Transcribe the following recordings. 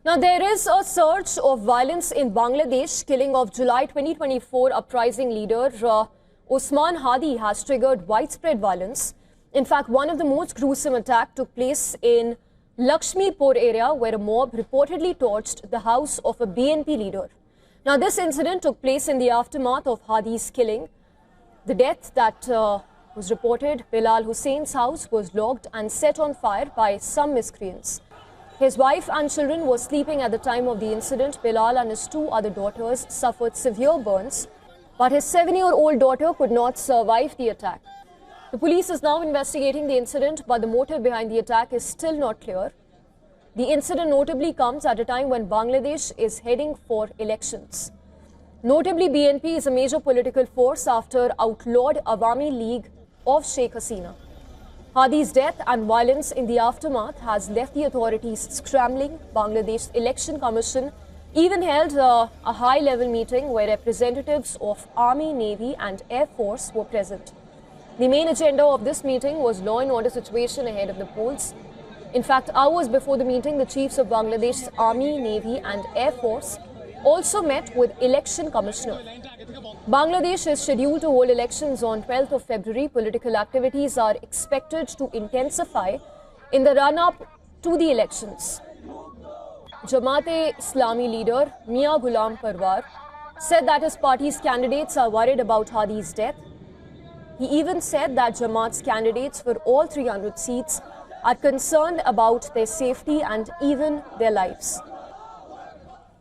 Now, there is a surge of violence in Bangladesh. Killing of July 2024 uprising leader Osman Hadi has triggered widespread violence. In fact, one of the most gruesome attacks took place in Lakshmipur area, where a mob reportedly torched the house of a BNP leader. Now, this incident took place in the aftermath of Hadi's killing. The death that was reported, Belal Hossain's house was locked and set on fire by some miscreants. His wife and children were sleeping at the time of the incident. Belal and his two other daughters suffered severe burns, but his 7-year-old daughter could not survive the attack. The police is now investigating the incident, but the motive behind the attack is still not clear. The incident notably comes at a time when Bangladesh is heading for elections. Notably, BNP is a major political force after outlawed Awami League of Sheikh Hasina. Hadi's death and violence in the aftermath has left the authorities scrambling. Bangladesh Election Commission even held a high-level meeting where representatives of Army, Navy and Air Force were present. The main agenda of this meeting was law and order situation ahead of the polls. In fact, hours before the meeting, the chiefs of Bangladesh's Army, Navy and Air Force also met with Election Commissioner. Bangladesh is scheduled to hold elections on 12th of February. Political activities are expected to intensify in the run-up to the elections. Jamaat-e-Islami leader Mia Ghulam Parwar said that his party's candidates are worried about Hadi's death. He even said that Jamaat's candidates for all 300 seats are concerned about their safety and even their lives.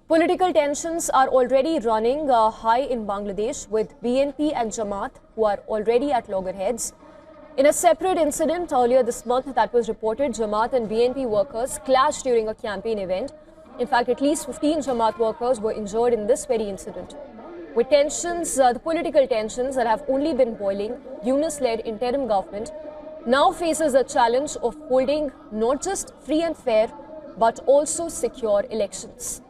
Political tensions are already running high in Bangladesh, with BNP and Jamaat who are already at loggerheads. In a separate incident earlier this month that was reported, Jamaat and BNP workers clashed during a campaign event. In fact, at least 15 Jamaat workers were injured in this very incident. With tensions, the political tensions that have only been boiling, Yunus-led interim government now faces the challenge of holding not just free and fair, but also secure elections.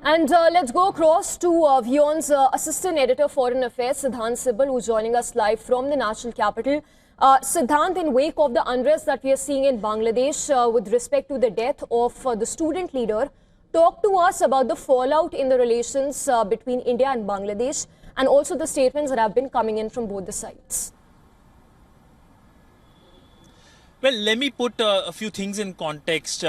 And let's go across to WION's Assistant Editor Foreign Affairs, Siddhant Sibal, who's joining us live from the national capital. Siddhant, in wake of the unrest that we are seeing in Bangladesh with respect to the death of the student leader, talk to us about the fallout in the relations between India and Bangladesh, and also the statements that have been coming in from both the sides. Well, let me put a few things in context.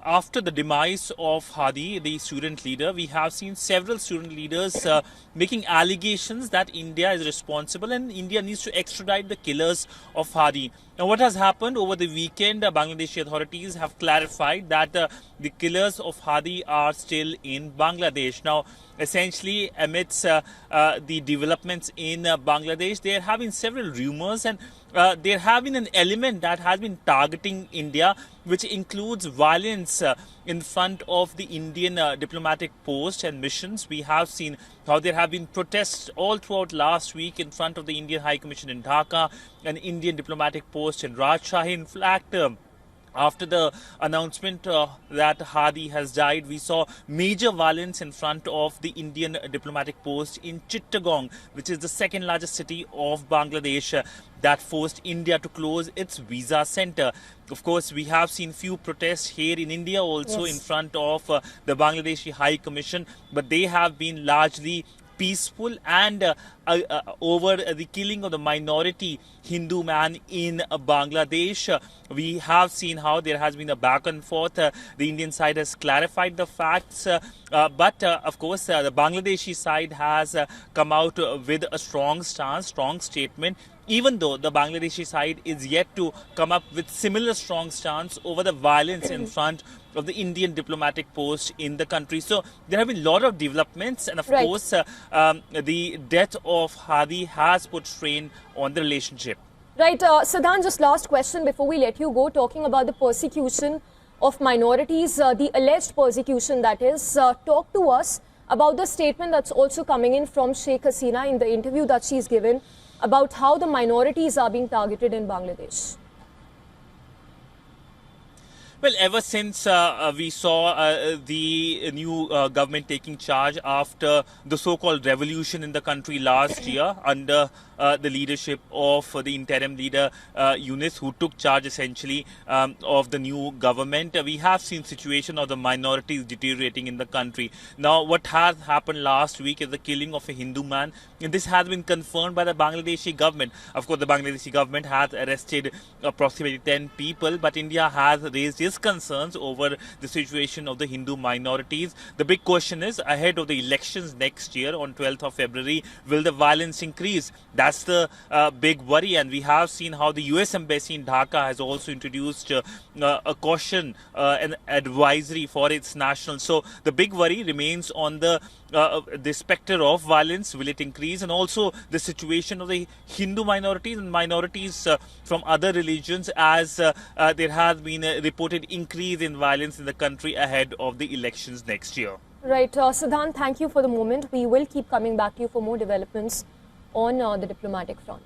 After the demise of Hadi, the student leader, we have seen several student leaders making allegations that India is responsible and India needs to extradite the killers of Hadi. Now, what has happened over the weekend, Bangladeshi authorities have clarified that the killers of Hadi are still in Bangladesh. Now, essentially, amidst the developments in Bangladesh, there have been several rumors and there have been an element that has been targeting India, which includes violence in front of the Indian diplomatic posts and missions. We have seen how there have been protests all throughout last week in front of the Indian High Commission in Dhaka, an Indian diplomatic post in Rajshahi. In fact, after the announcement that Hadi has died, we saw major violence in front of the Indian diplomatic post in Chittagong, which is the second largest city of Bangladesh, that forced India to close its visa center. Of course, we have seen few protests here in India also in front of the Bangladeshi High Commission, but they have been largely peaceful and over the killing of the minority Hindu man in Bangladesh. We have seen how there has been a back and forth. The Indian side has clarified the facts, but of course the Bangladeshi side has come out with a strong stance, strong statement, even though the Bangladeshi side is yet to come up with similar strong stance over the violence in front of the Indian diplomatic post in the country. So there have been a lot of developments, and of course the death of Hadi has put strain on the relationship. Right, Siddhant, just last question before we let you go, talking about the persecution of minorities, the alleged persecution that is. Talk to us about the statement that's also coming in from Sheikh Hasina in the interview that she's given about how the minorities are being targeted in Bangladesh. Well, ever since we saw the new government taking charge after the so-called revolution in the country last year under the leadership of the interim leader Yunus, who took charge essentially of the new government, we have seen situation of the minorities deteriorating in the country. Now, what has happened last week is the killing of a Hindu man, and this has been confirmed by the Bangladeshi government. Of course, the Bangladeshi government has arrested approximately 10 people, but India has raised its concerns over the situation of the Hindu minorities. The big question is, ahead of the elections next year on 12th of February, will the violence increase? That's the big worry, and we have seen how the US Embassy in Dhaka has also introduced a caution, an advisory for its nationals. So the big worry remains on the specter of violence. Will it increase? And also the situation of the Hindu minorities and minorities from other religions, as there has been a reported increase in violence in the country ahead of the elections next year. Right. Siddhant, thank you for the moment. We will keep coming back to you for more developments on the diplomatic front.